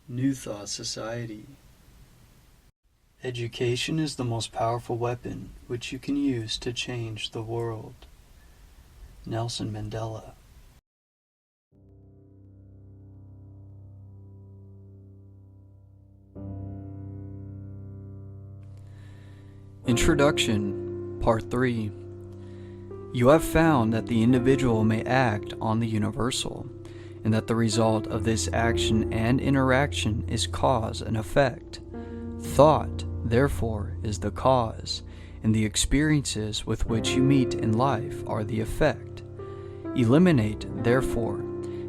New Thought Society. Education is the most powerful weapon which you can use to change the world. Nelson Mandela. Introduction, Part 3. You have found that the individual may act on the universal, and that the result of this action and interaction is cause and effect. Thought, therefore, is the cause, and the experiences with which you meet in life are the effect. Eliminate, therefore,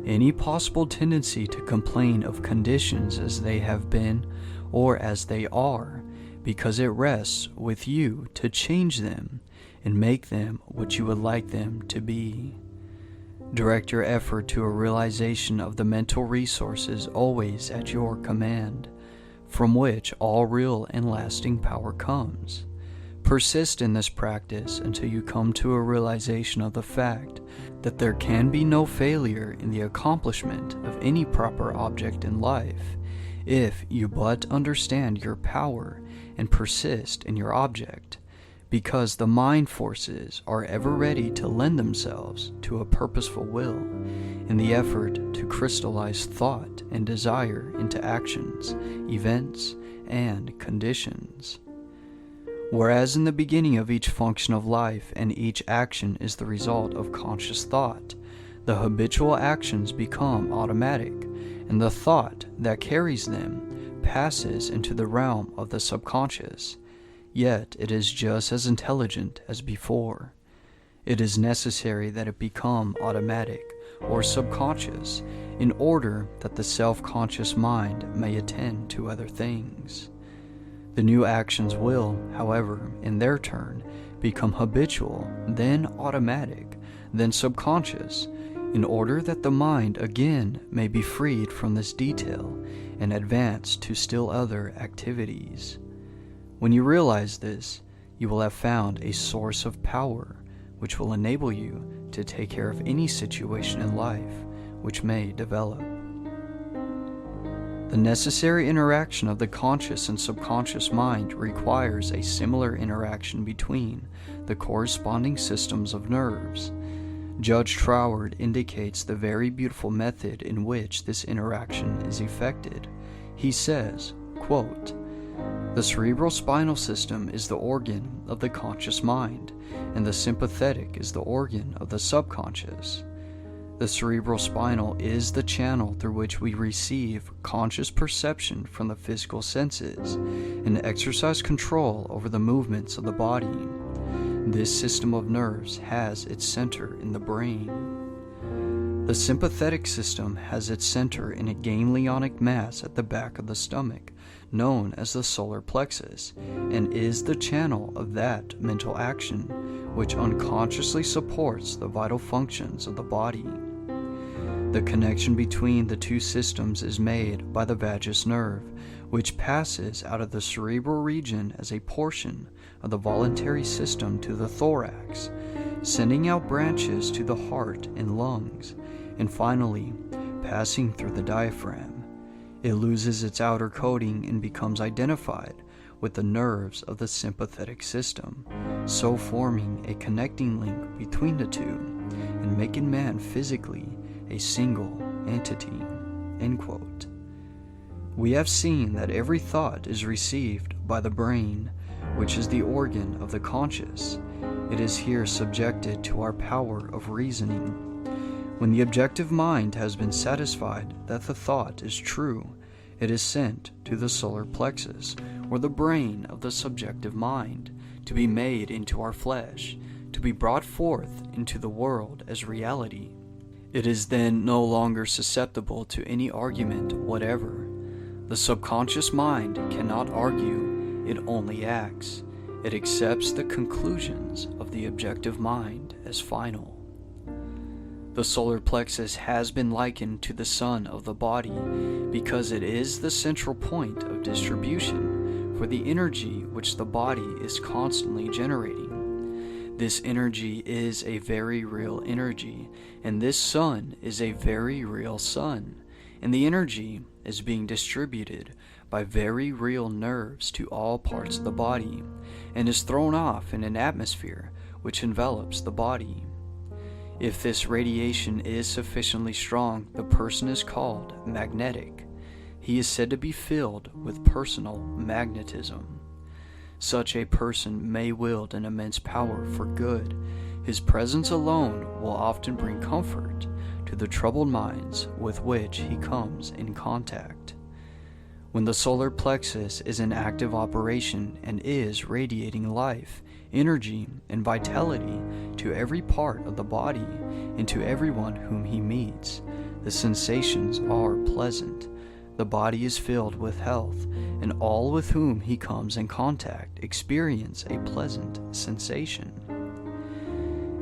any possible tendency to complain of conditions as they have been or as they are, because it rests with you to change them and make them what you would like them to be. Direct your effort to a realization of the mental resources always at your command, from which all real and lasting power comes. Persist in this practice until you come to a realization of the fact that there can be no failure in the accomplishment of any proper object in life, if you but understand your power and persist in your object, because the mind forces are ever ready to lend themselves to a purposeful will in the effort to crystallize thought and desire into actions, events, and conditions. Whereas in the beginning of each function of life and each action is the result of conscious thought, the habitual actions become automatic, and the thought that carries them passes into the realm of the subconscious. Yet it is just as intelligent as before. It is necessary that it become automatic or subconscious in order that the self-conscious mind may attend to other things. The new actions will, however, in their turn, become habitual, then automatic, then subconscious, in order that the mind again may be freed from this detail and advance to still other activities. When you realize this, you will have found a source of power which will enable you to take care of any situation in life which may develop. The necessary interaction of the conscious and subconscious mind requires a similar interaction between the corresponding systems of nerves. Judge Troward indicates the very beautiful method in which this interaction is effected. He says, quote, "The cerebrospinal system is the organ of the conscious mind, and the sympathetic is the organ of the subconscious. The cerebrospinal is the channel through which we receive conscious perception from the physical senses and exercise control over the movements of the body. This system of nerves has its center in the brain. The sympathetic system has its center in a ganglionic mass at the back of the stomach, known as the solar plexus, and is the channel of that mental action which unconsciously supports the vital functions of the body. The connection between the two systems is made by the vagus nerve, which passes out of the cerebral region as a portion of the voluntary system to the thorax, sending out branches to the heart and lungs, and finally passing through the diaphragm. It loses its outer coating and becomes identified with the nerves of the sympathetic system, so forming a connecting link between the two and making man physically a single entity." End quote. We have seen that every thought is received by the brain, which is the organ of the conscious. It is here subjected to our power of reasoning. When the objective mind has been satisfied that the thought is true, it is sent to the solar plexus, or the brain of the subjective mind, to be made into our flesh, to be brought forth into the world as reality. It is then no longer susceptible to any argument whatever. The subconscious mind cannot argue, it only acts. It accepts the conclusions of the objective mind as final. The solar plexus has been likened to the sun of the body because it is the central point of distribution for the energy which the body is constantly generating. This energy is a very real energy, and this sun is a very real sun. and the energy is being distributed by very real nerves to all parts of the body, and is thrown off in an atmosphere which envelops the body. If this radiation is sufficiently strong, the person is called magnetic. He is said to be filled with personal magnetism. Such a person may wield an immense power for good. His presence alone will often bring comfort to the troubled minds with which he comes in contact. When the solar plexus is in active operation and is radiating life, energy, and vitality to every part of the body and to everyone whom he meets, the sensations are pleasant. The body is filled with health, and all with whom he comes in contact experience a pleasant sensation.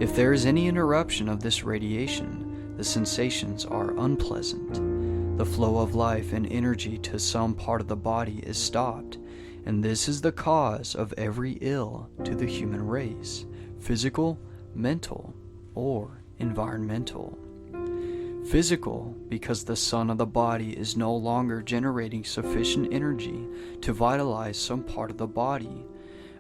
If there is any interruption of this radiation, the sensations are unpleasant. The flow of life and energy to some part of the body is stopped, and this is the cause of every ill to the human race, physical, mental, or environmental. Physical, because the sun of the body is no longer generating sufficient energy to vitalize some part of the body.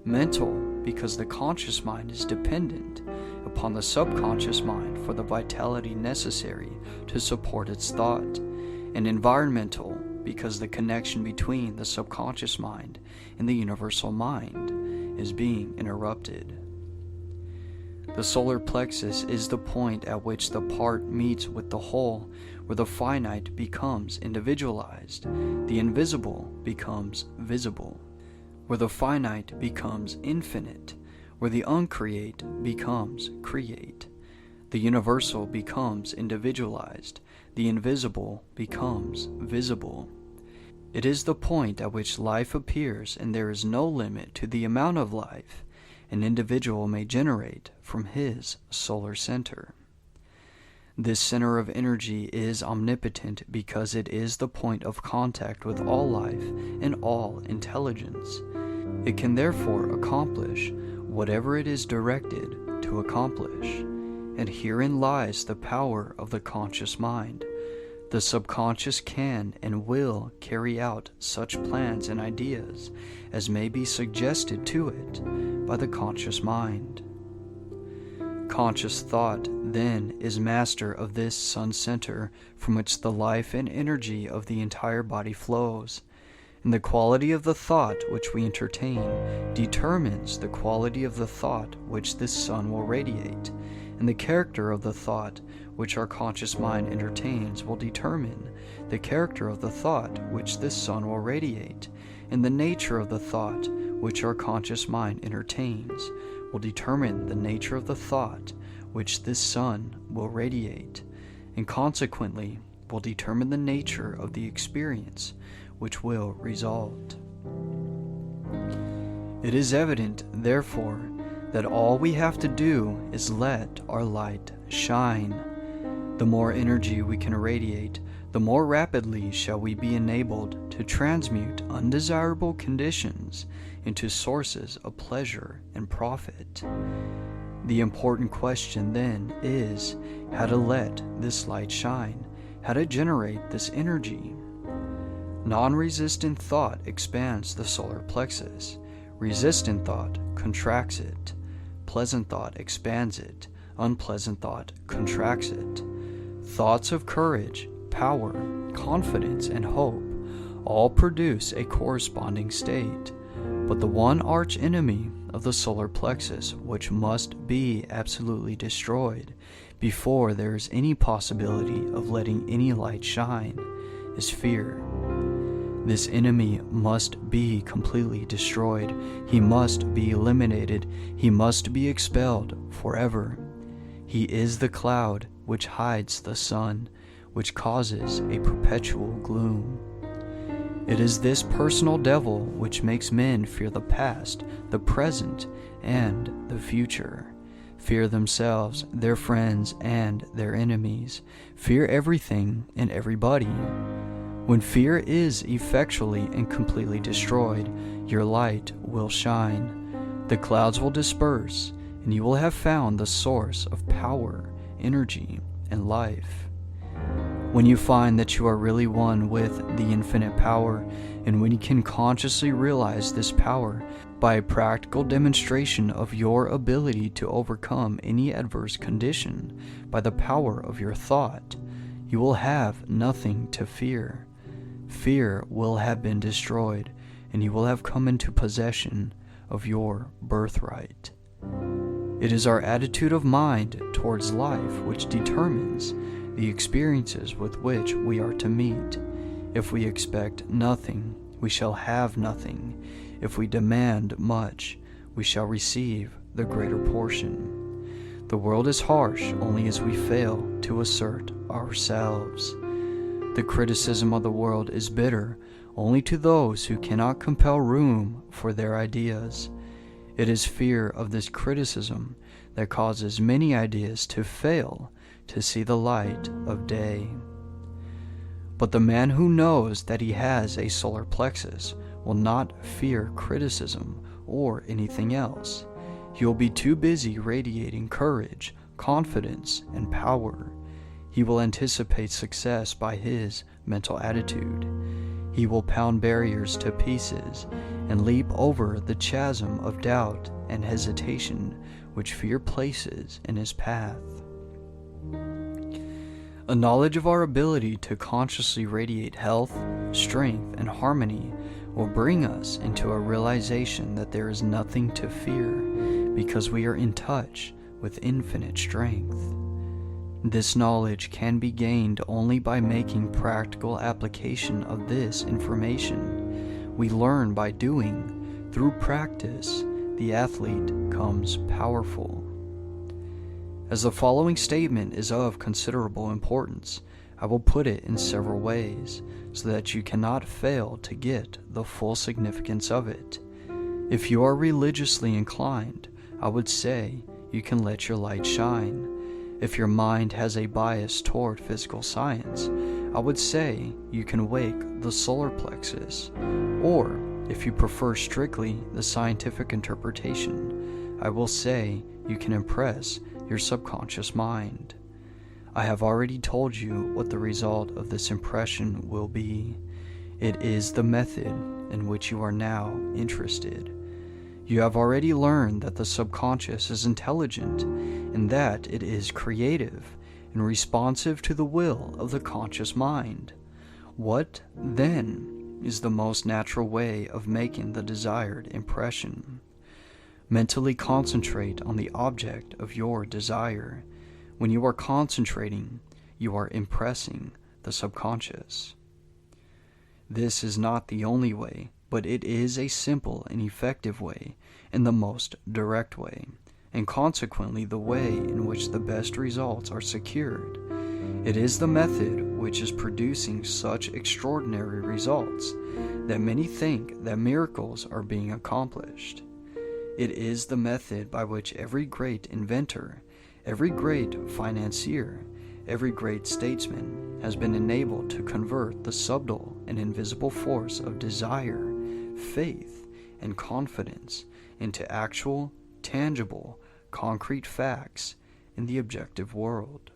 Mental, because the conscious mind is dependent upon the subconscious mind for the vitality necessary to support its thought. And environmental, because the connection between the subconscious mind and the universal mind is being interrupted. The solar plexus is the point at which the part meets with the whole, where the finite becomes individualized, the invisible becomes visible, where the finite becomes infinite, where the uncreate becomes create. The universal becomes individualized, the invisible becomes visible. It is the point at which life appears, and there is no limit to the amount of life an individual may generate from his solar center. This center of energy is omnipotent because it is the point of contact with all life and all intelligence. It can therefore accomplish whatever it is directed to accomplish, and herein lies the power of the conscious mind. The subconscious can and will carry out such plans and ideas as may be suggested to it by the conscious mind. Conscious thought, then, is master of this sun center from which the life and energy of the entire body flows, and the quality of the thought which we entertain determines the quality of the thought which this sun will radiate, and the character of the thought which our conscious mind entertains will determine the character of the thought which this sun will radiate, and the nature of the thought which our conscious mind entertains will determine the nature of the thought which this sun will radiate, and consequently will determine the nature of the experience which will result. It is evident, therefore, that all we have to do is let our light shine. The more energy we can radiate, the more rapidly shall we be enabled to transmute undesirable conditions into sources of pleasure and profit. The important question then is how to let this light shine, how to generate this energy. Non-resistant thought expands the solar plexus. Resistant thought contracts it. Pleasant thought expands it. Unpleasant thought contracts it. Thoughts of courage, power, confidence, and hope all produce a corresponding state. But the one arch enemy of the solar plexus, which must be absolutely destroyed before there is any possibility of letting any light shine, is fear. This enemy must be completely destroyed. He must be eliminated. He must be expelled forever. He is the cloud which hides the sun, which causes a perpetual gloom. It is this personal devil which makes men fear the past, the present, and the future. Fear themselves, their friends, and their enemies. Fear everything and everybody. When fear is effectually and completely destroyed, your light will shine. The clouds will disperse, and you will have found the source of power, energy, and life. When you find that you are really one with the infinite power, and when you can consciously realize this power by a practical demonstration of your ability to overcome any adverse condition by the power of your thought, you will have nothing to fear. Fear will have been destroyed, and you will have come into possession of your birthright. It is our attitude of mind towards life which determines the experiences with which we are to meet. If we expect nothing, we shall have nothing. If we demand much, we shall receive the greater portion. The world is harsh only as we fail to assert ourselves. The criticism of the world is bitter only to those who cannot compel room for their ideas. It is fear of this criticism that causes many ideas to fail to see the light of day. But the man who knows that he has a solar plexus will not fear criticism or anything else. He will be too busy radiating courage, confidence, and power. He will anticipate success by his mental attitude. He will pound barriers to pieces and leap over the chasm of doubt and hesitation which fear places in his path. A knowledge of our ability to consciously radiate health, strength, and harmony will bring us into a realization that there is nothing to fear because we are in touch with infinite strength. This knowledge can be gained only by making practical application of this information. We learn by doing. Through practice, the athlete comes powerful. As the following statement is of considerable importance, I will put it in several ways so that you cannot fail to get the full significance of it. If you are religiously inclined, I would say you can let your light shine. If your mind has a bias toward physical science, I would say you can wake the solar plexus. Or, if you prefer strictly the scientific interpretation, I will say you can impress your subconscious mind. I have already told you what the result of this impression will be. It is the method in which you are now interested. You have already learned that the subconscious is intelligent and that it is creative and responsive to the will of the conscious mind. What, then, is the most natural way of making the desired impression? Mentally concentrate on the object of your desire. When you are concentrating, you are impressing the subconscious. This is not the only way, but it is a simple and effective way, and the most direct way, and consequently the way in which the best results are secured. It is the method which is producing such extraordinary results that many think that miracles are being accomplished. It is the method by which every great inventor, every great financier, every great statesman has been enabled to convert the subtle and invisible force of desire, faith, and confidence into actual, tangible, concrete facts in the objective world.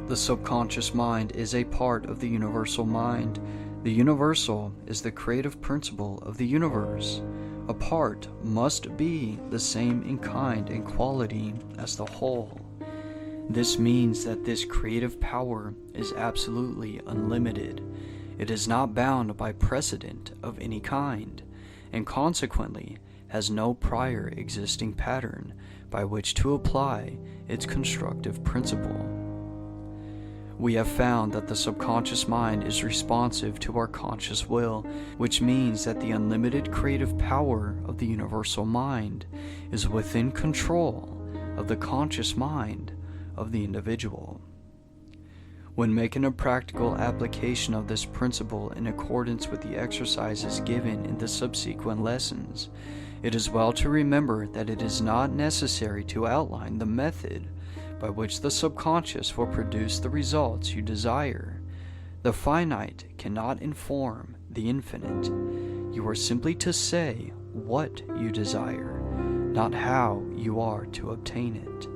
The subconscious mind is a part of the universal mind. The universal is the creative principle of the universe. A part must be the same in kind and quality as the whole. This means that this creative power is absolutely unlimited. It is not bound by precedent of any kind, and consequently has no prior existing pattern by which to apply its constructive principle. We have found that the subconscious mind is responsive to our conscious will, which means that the unlimited creative power of the universal mind is within control of the conscious mind of the individual. When making a practical application of this principle in accordance with the exercises given in the subsequent lessons, it is well to remember that it is not necessary to outline the method by which the subconscious will produce the results you desire. The finite cannot inform the infinite. You are simply to say what you desire, not how you are to obtain it.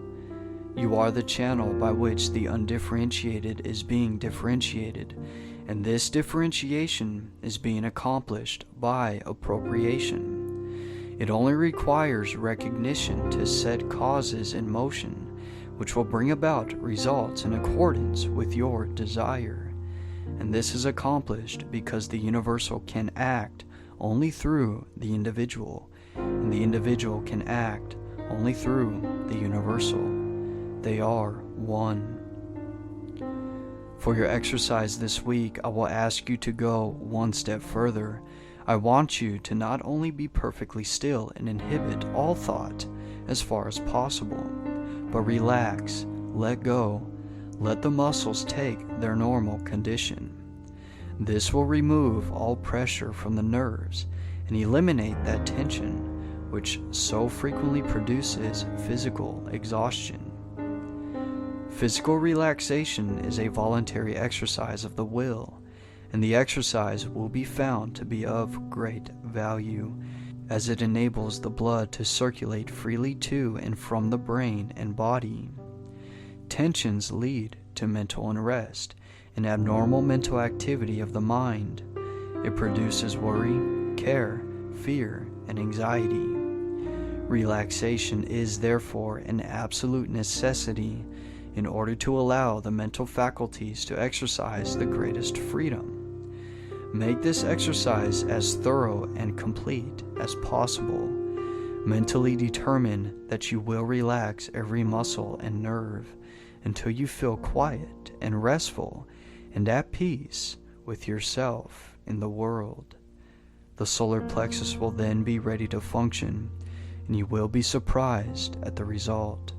You are the channel by which the undifferentiated is being differentiated, and this differentiation is being accomplished by appropriation. It only requires recognition to set causes in motion, which will bring about results in accordance with your desire. And this is accomplished because the universal can act only through the individual, and the individual can act only through the universal. They are one. For your exercise this week, I will ask you to go one step further. I want you to not only be perfectly still and inhibit all thought as far as possible, but relax, let go, let the muscles take their normal condition. This will remove all pressure from the nerves and eliminate that tension which so frequently produces physical exhaustion. Physical relaxation is a voluntary exercise of the will, and the exercise will be found to be of great value, as it enables the blood to circulate freely to and from the brain and body. Tensions lead to mental unrest and abnormal mental activity of the mind. It produces worry, care, fear, and anxiety. Relaxation is therefore an absolute necessity in order to allow the mental faculties to exercise the greatest freedom. Make this exercise as thorough and complete as possible. Mentally determine that you will relax every muscle and nerve until you feel quiet and restful and at peace with yourself in the world. The solar plexus will then be ready to function, and you will be surprised at the result.